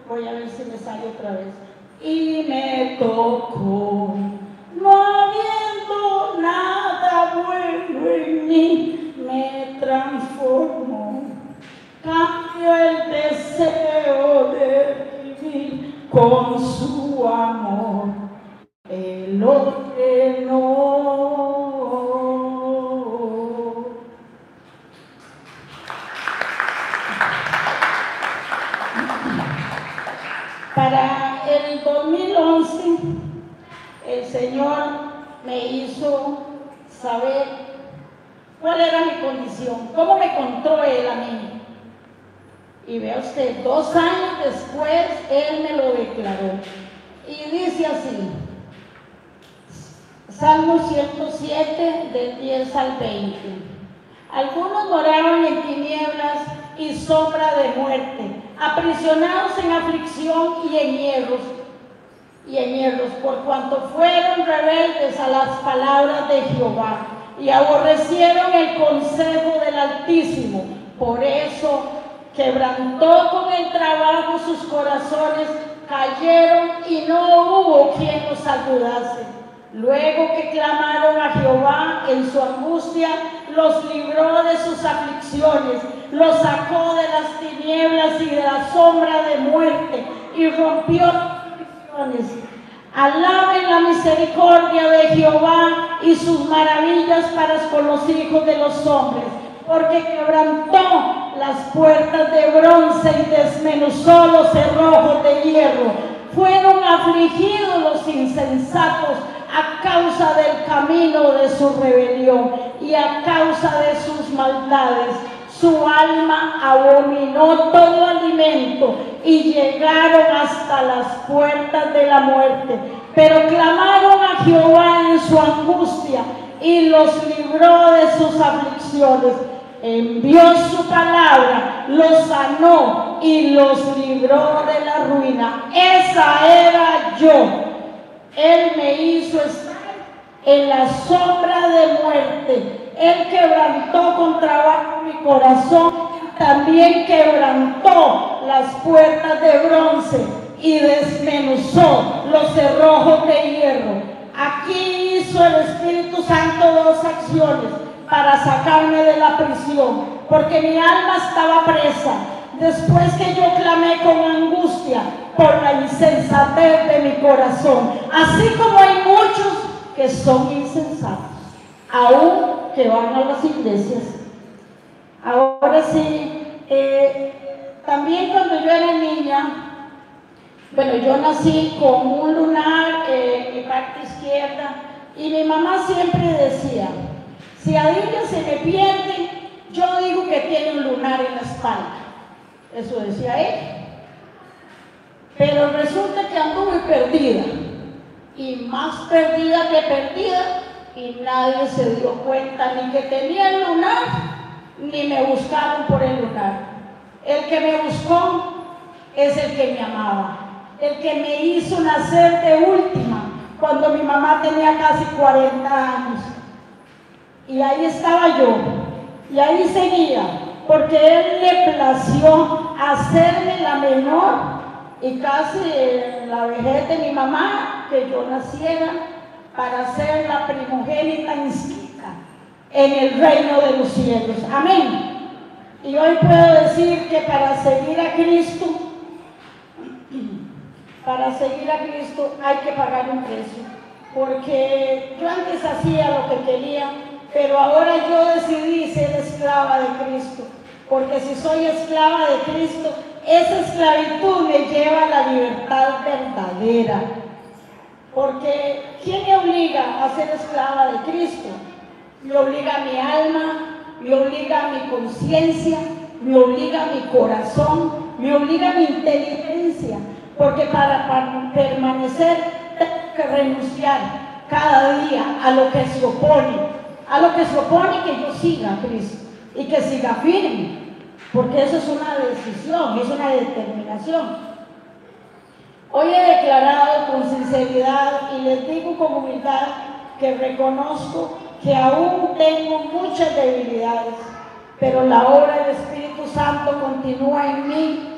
Voy a ver si me sale otra vez. Y me tocó, no habiendo nada bueno en mí, me transformó, cambió el deseo de vivir con su amor. Él lo llenó. Para el 2011, el Señor me hizo saber cuál era mi condición, cómo me encontró Él a mí. Y vea usted, 2 años después, Él me lo declaró. Y dice así, Salmo 107, del 10 al 20. Algunos moraban en tinieblas y sombra de muerte, aprisionados en aflicción y en hierros, por cuanto fueron rebeldes a las palabras de Jehová y aborrecieron el consejo del Altísimo. Por eso quebrantó con el trabajo sus corazones, cayeron y no hubo quien los ayudase. Luego que clamaron a Jehová en su angustia, los libró de sus aflicciones, los sacó de las tinieblas y de la sombra de muerte y rompió las aflicciones. Alaben la misericordia de Jehová y sus maravillas para con los hijos de los hombres, porque quebrantó las puertas de bronce y desmenuzó los cerrojos de hierro. Fueron afligidos los insensatos a causa del camino de su rebelión y a causa de sus maldades. Su alma abominó todo alimento y llegaron hasta las puertas de la muerte. Pero clamaron a Jehová en su angustia y los libró de sus aflicciones. envió su palabra, los sanó y los libró de la ruina. Esa era yo. Él me hizo estar en la sombra de muerte. Él quebrantó con trabajo mi corazón, también quebrantó las puertas de bronce y desmenuzó los cerrojos de hierro. Aquí hizo el Espíritu Santo dos acciones para sacarme de la prisión, porque mi alma estaba presa. Después que yo clamé con angustia por la insensatez de mi corazón, así como hay muchos que son insensatos, aún que van a las iglesias. Ahora sí, también cuando yo era niña, bueno, yo nací con un lunar en mi parte izquierda y mi mamá siempre decía, si a ella se me pierde, yo digo que tiene un lunar en la espalda. Eso decía ella. Pero resulta que anduve perdida, y más perdida que perdida, y nadie se dio cuenta ni que tenía el lunar, ni me buscaron por el lunar. El que me buscó es el que me amaba, el que me hizo nacer de última, cuando mi mamá tenía casi 40 años. Y ahí estaba yo, y ahí seguía, porque Él le plació hacerme la menor, y casi en la vejez de mi mamá, que yo naciera para ser la primogénita inscrita en el reino de los cielos. Amén. Y hoy puedo decir que para seguir a Cristo hay que pagar un precio, porque yo antes hacía lo que quería, pero ahora yo decidí ser esclava de Cristo, porque si soy esclava de Cristo, esa esclavitud me lleva a la libertad verdadera. Porque ¿quién me obliga a ser esclava de Cristo? Me obliga mi alma, me obliga mi conciencia, me obliga mi corazón, me obliga mi inteligencia, porque para permanecer tengo que renunciar cada día a lo que se opone que yo siga a Cristo y que siga firme, porque eso es una decisión, es una determinación. Hoy he declarado con sinceridad y les digo con humildad que reconozco que aún tengo muchas debilidades, pero la obra del Espíritu Santo continúa en mí.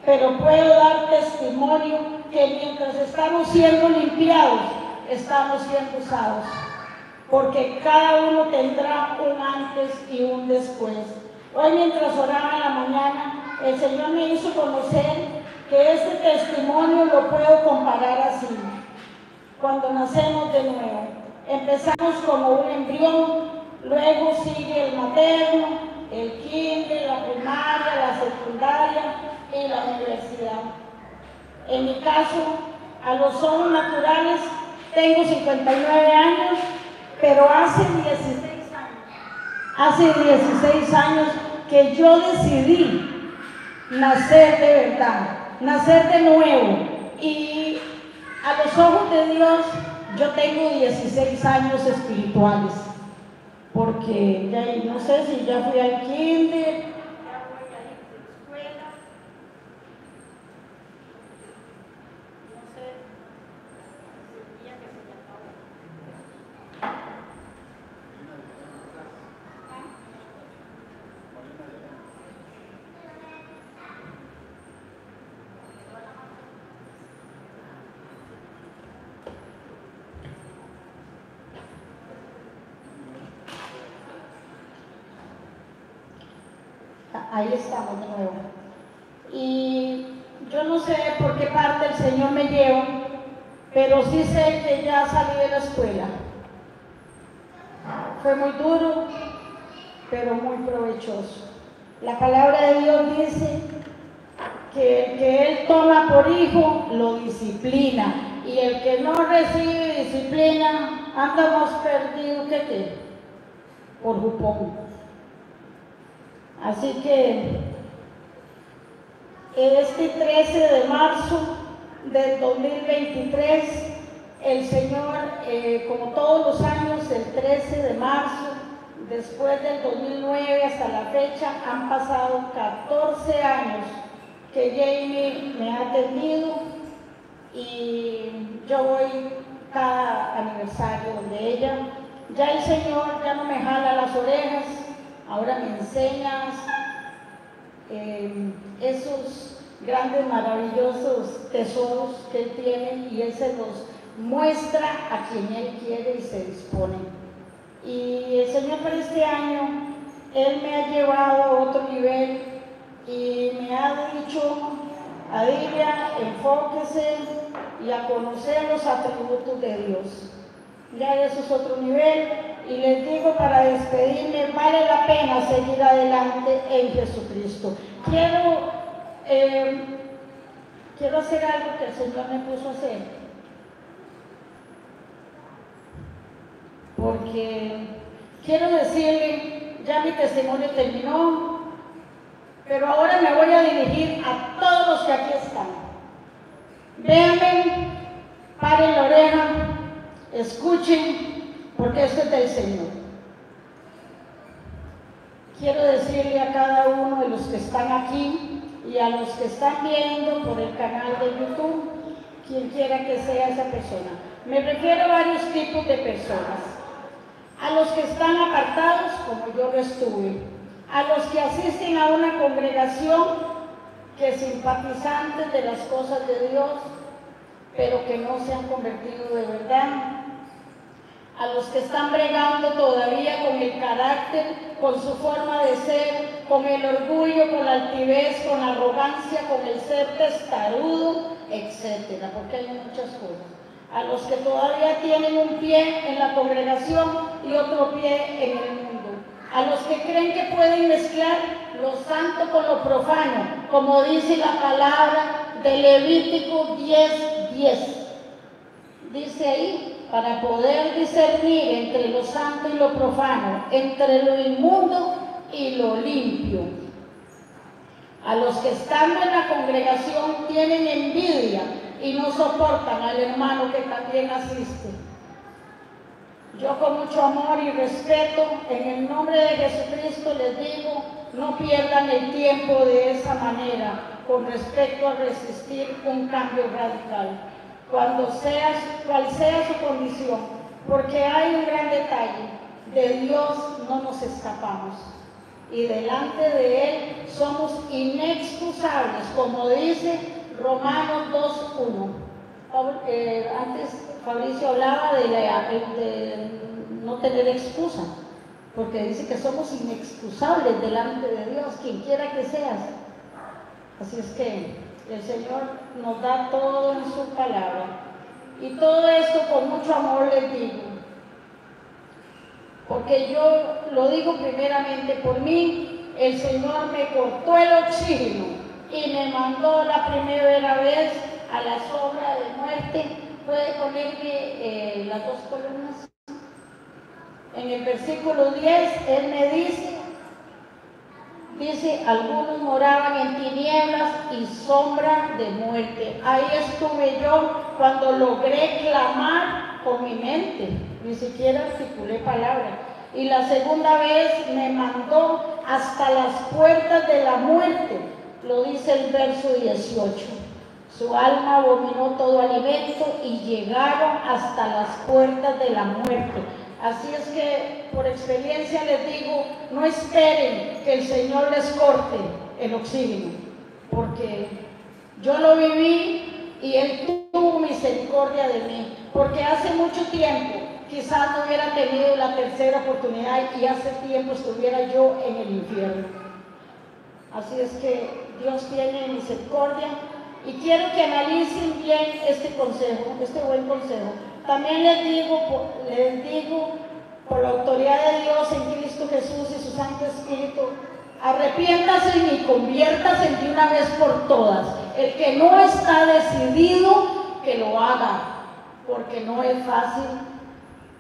Pero puedo dar testimonio que mientras estamos siendo limpiados, estamos siendo usados, porque cada uno tendrá un antes y un después. Hoy, mientras oraba en la mañana, el Señor me hizo conocer que este testimonio lo puedo comparar así. Cuando nacemos de nuevo, empezamos como un embrión, luego sigue el materno, el kinder, la primaria, la secundaria y la universidad. En mi caso, a los ojos naturales, tengo 59 años, pero hace 16 años que yo decidí nacer de verdad, nacer de nuevo, y a los ojos de Dios yo tengo 16 años espirituales, porque ya no sé si ya fui al kinder, ya voy a ir a la escuela, no sé el día que se me acabó. Ahí estamos de nuevo. Y yo no sé por qué parte el Señor me lleva, pero sí sé que ya salí de la escuela. Fue muy duro, pero muy provechoso. La palabra de Dios dice que el que Él toma por hijo, lo disciplina. Y el que no recibe disciplina, anda más perdido que qué, por jupón. Así que este 13 de marzo del 2023, el Señor, como todos los años, el 13 de marzo después del 2009 hasta la fecha, han pasado 14 años que Jamie me ha atendido y yo voy cada aniversario donde ella. Ya el Señor ya no me jala las orejas, ahora me enseña esos grandes, maravillosos tesoros que Él tiene y Él se los muestra a quien Él quiere y se dispone. Y el Señor para este año, Él me ha llevado a otro nivel y me ha dicho: Adilia, enfóquese y a conocer los atributos de Dios. Ya eso es otro nivel y les digo para despedirme, vale la pena seguir adelante en Jesucristo. Quiero hacer algo que el Señor me puso a hacer, porque quiero decirle, ya mi testimonio terminó, pero ahora me voy a dirigir a todos los que aquí están. Véanme, paren la oreja, escuchen, porque esto es del Señor. Quiero decirle a cada uno de los que están aquí y a los que están viendo por el canal de YouTube, quien quiera que sea esa persona. Me refiero a varios tipos de personas. A los que están apartados, como yo lo estuve. A los que asisten a una congregación que simpatizantes de las cosas de Dios, pero que no se han convertido de verdad. A los que están bregando todavía con el carácter, con su forma de ser, con el orgullo, con la altivez, con la arrogancia, con el ser testarudo, etcétera, porque hay muchas cosas. A los que todavía tienen un pie en la congregación y otro pie en el mundo. A los que creen que pueden mezclar lo santo con lo profano, como dice la palabra de Levítico 10:10. Dice ahí, para poder discernir entre lo santo y lo profano, entre lo inmundo y lo limpio. A los que estando en la congregación tienen envidia y no soportan al hermano que también asiste. Yo con mucho amor y respeto, en el nombre de Jesucristo les digo, no pierdan el tiempo de esa manera con respecto a resistir un cambio radical, cual sea su condición, porque hay un gran detalle: de Dios no nos escapamos y delante de Él somos inexcusables, como dice Romanos 2:1. Antes Fabricio hablaba de no tener excusa, porque dice que somos inexcusables delante de Dios, quien quiera que seas. Así es que el Señor nos da todo en su palabra. Y todo esto con mucho amor les digo, porque yo lo digo primeramente por mí. El Señor me cortó el oxígeno y me mandó la primera vez a la sombra de muerte. Puede ponerme las dos columnas. En el versículo 10, Él me dice, algunos moraban en tinieblas y sombra de muerte. Ahí estuve yo cuando logré clamar con mi mente, ni siquiera articulé palabra. Y la segunda vez me mandó hasta las puertas de la muerte, lo dice el verso 18. Su alma abominó todo alimento y llegaron hasta las puertas de la muerte. Así es que por experiencia les digo, no esperen que el Señor les corte el oxígeno, porque yo lo viví y Él tuvo misericordia de mí, porque hace mucho tiempo quizás no hubiera tenido la tercera oportunidad y hace tiempo estuviera yo en el infierno. Así es que Dios tiene misericordia y quiero que analicen bien este consejo, este buen consejo. También les digo por la autoridad de Dios en Cristo Jesús y su Santo Espíritu, arrepiéntase y conviértase de una vez por todas. El que no está decidido, que lo haga, porque no es fácil.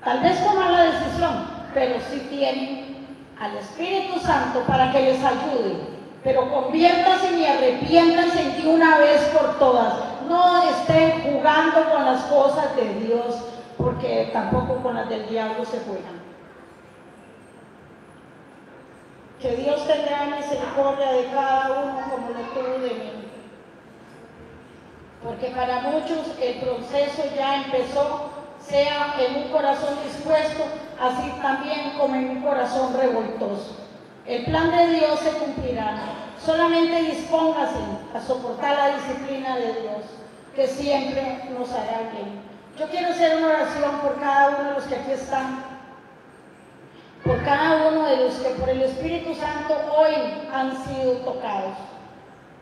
Tal vez tomar la decisión, pero sí tienen al Espíritu Santo para que les ayude. Pero conviértanse y arrepiéntanse de una vez por todas. No estén jugando con las cosas de Dios, porque tampoco con las del diablo se juegan. que Dios tendrá misericordia de cada uno como lo tuvo de mí. Porque para muchos el proceso ya empezó, sea en un corazón dispuesto, así también como en un corazón revoltoso. El plan de Dios se cumplirá. Solamente dispóngase a soportar la disciplina de Dios, que siempre nos hará bien. Yo quiero hacer una oración por cada uno de los que aquí están, por cada uno de los que por el Espíritu Santo hoy han sido tocados.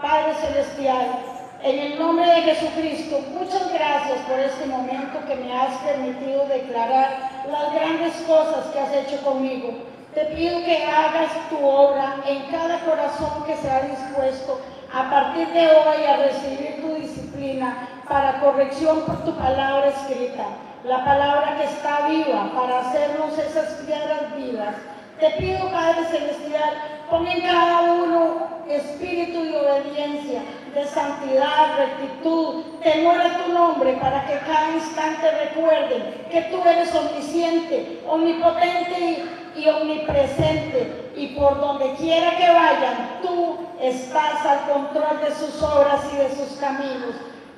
Padre Celestial, en el nombre de Jesucristo, muchas gracias por este momento que me has permitido declarar las grandes cosas que has hecho conmigo. Te pido que hagas tu obra en cada corazón que se ha dispuesto a partir de hoy a recibir tu disciplina para corrección por tu palabra escrita, la palabra que está viva para hacernos esas piedras vivas. Te pido, Padre Celestial, pon en cada uno espíritu de obediencia, de santidad, rectitud, temor a tu nombre, para que cada instante recuerden que tú eres omnisciente, omnipotente y omnipresente, y por donde quiera que vayan, tú estás al control de sus obras y de sus caminos,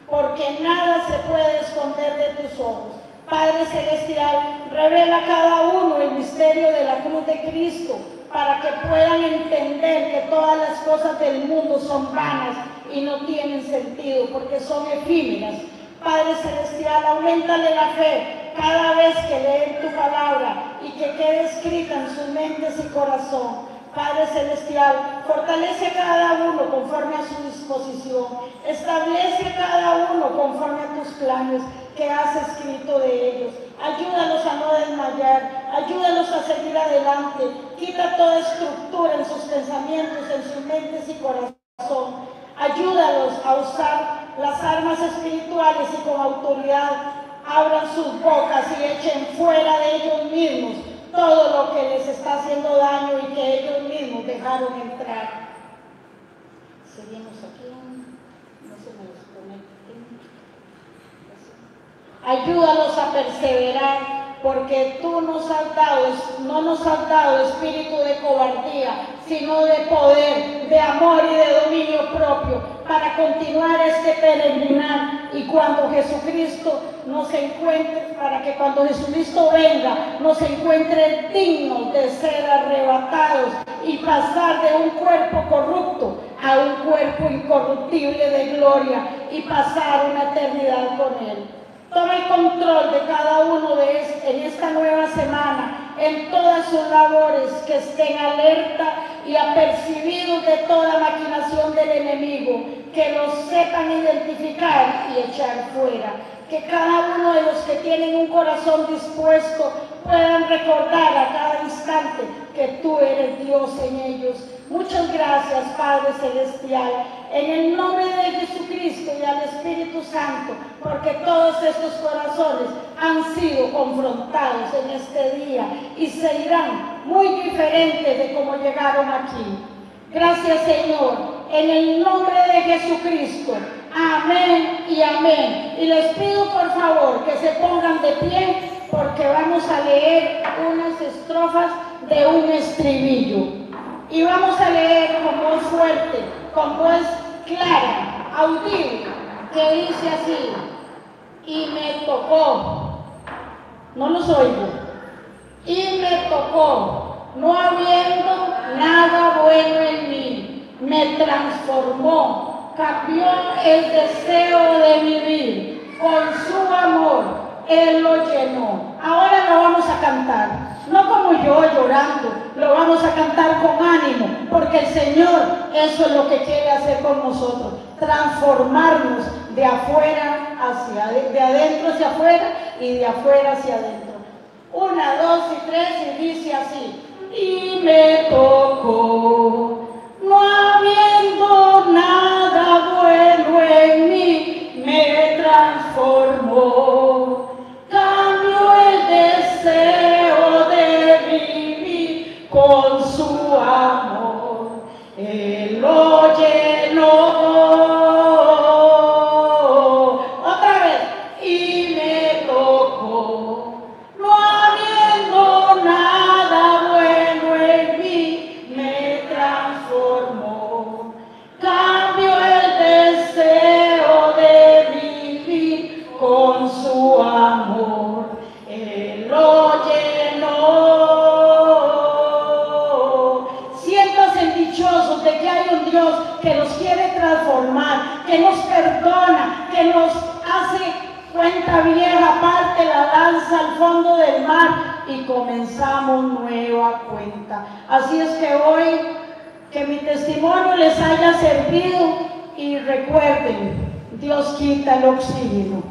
porque nada se puede esconder de tus ojos. Padre Celestial, revela a cada uno el misterio de la cruz de Cristo, para que puedan entender que todas las cosas del mundo son vanas y no tienen sentido, porque son efímeras. Padre Celestial, auméntale la fe cada vez que leen tu palabra y que quede escrita en sus mentes y corazón. Padre Celestial, fortalece a cada uno conforme a su disposición, establece a cada uno conforme a tus planes que has escrito de ellos. Ayúdalos a no desmayar, ayúdalos a seguir adelante, quita toda estructura en sus pensamientos, en sus mentes y corazón. Ayúdalos a usar las armas espirituales y con autoridad abran sus bocas y echen fuera de ellos mismos todo lo que les está haciendo daño y que ellos mismos dejaron entrar. Seguimos aquí, no se me desconecten. Ayúdalos a perseverar, porque tú no nos has dado espíritu de cobardía, sino de poder, de amor y de dominio propio, para continuar este peregrinar, y cuando Jesucristo nos encuentre, para que cuando Jesucristo venga, nos encuentre dignos de ser arrebatados y pasar de un cuerpo corrupto a un cuerpo incorruptible de gloria y pasar una eternidad con Él. Toma el control de cada uno en esta nueva semana, en todas sus labores, que estén alerta y apercibidos de toda maquinación del enemigo, que los sepan identificar y echar fuera. Que cada uno de los que tienen un corazón dispuesto puedan recordar a cada instante que tú eres Dios en ellos. Muchas gracias, Padre Celestial, en el nombre de Jesucristo y al Espíritu Santo, porque todos estos corazones han sido confrontados en este día y se irán muy diferentes de cómo llegaron aquí. Gracias, Señor, en el nombre de Jesucristo. Amén y amén. Y les pido por favor que se pongan de pie, porque vamos a leer unas estrofas de un estribillo. Y vamos a leer con voz fuerte, con voz clara, audible, que dice así: y me tocó, no los oigo, y me tocó, no habiendo nada bueno en mí, me transformó, cambió el deseo de vivir, con su amor Él lo llenó. Ahora lo vamos a cantar. No como yo llorando, lo vamos a cantar con ánimo, porque el Señor eso es lo que quiere hacer con nosotros, transformarnos de afuera hacia de adentro hacia afuera y de afuera hacia adentro. 1, 2 y 3 y dice así: y me tocó, no habiendo nada bueno en mí, me transformó, cambió el deseo de vivir, con su amor Él lo llenó. Otra vez: y me tocó, no habiendo nada bueno en mí, me perdona, que nos hace cuenta vieja, parte la lanza al fondo del mar y comenzamos nueva cuenta. Así es que hoy, que mi testimonio les haya servido y recuerden, Dios quita el oxígeno.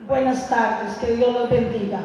Buenas tardes, que Dios los bendiga.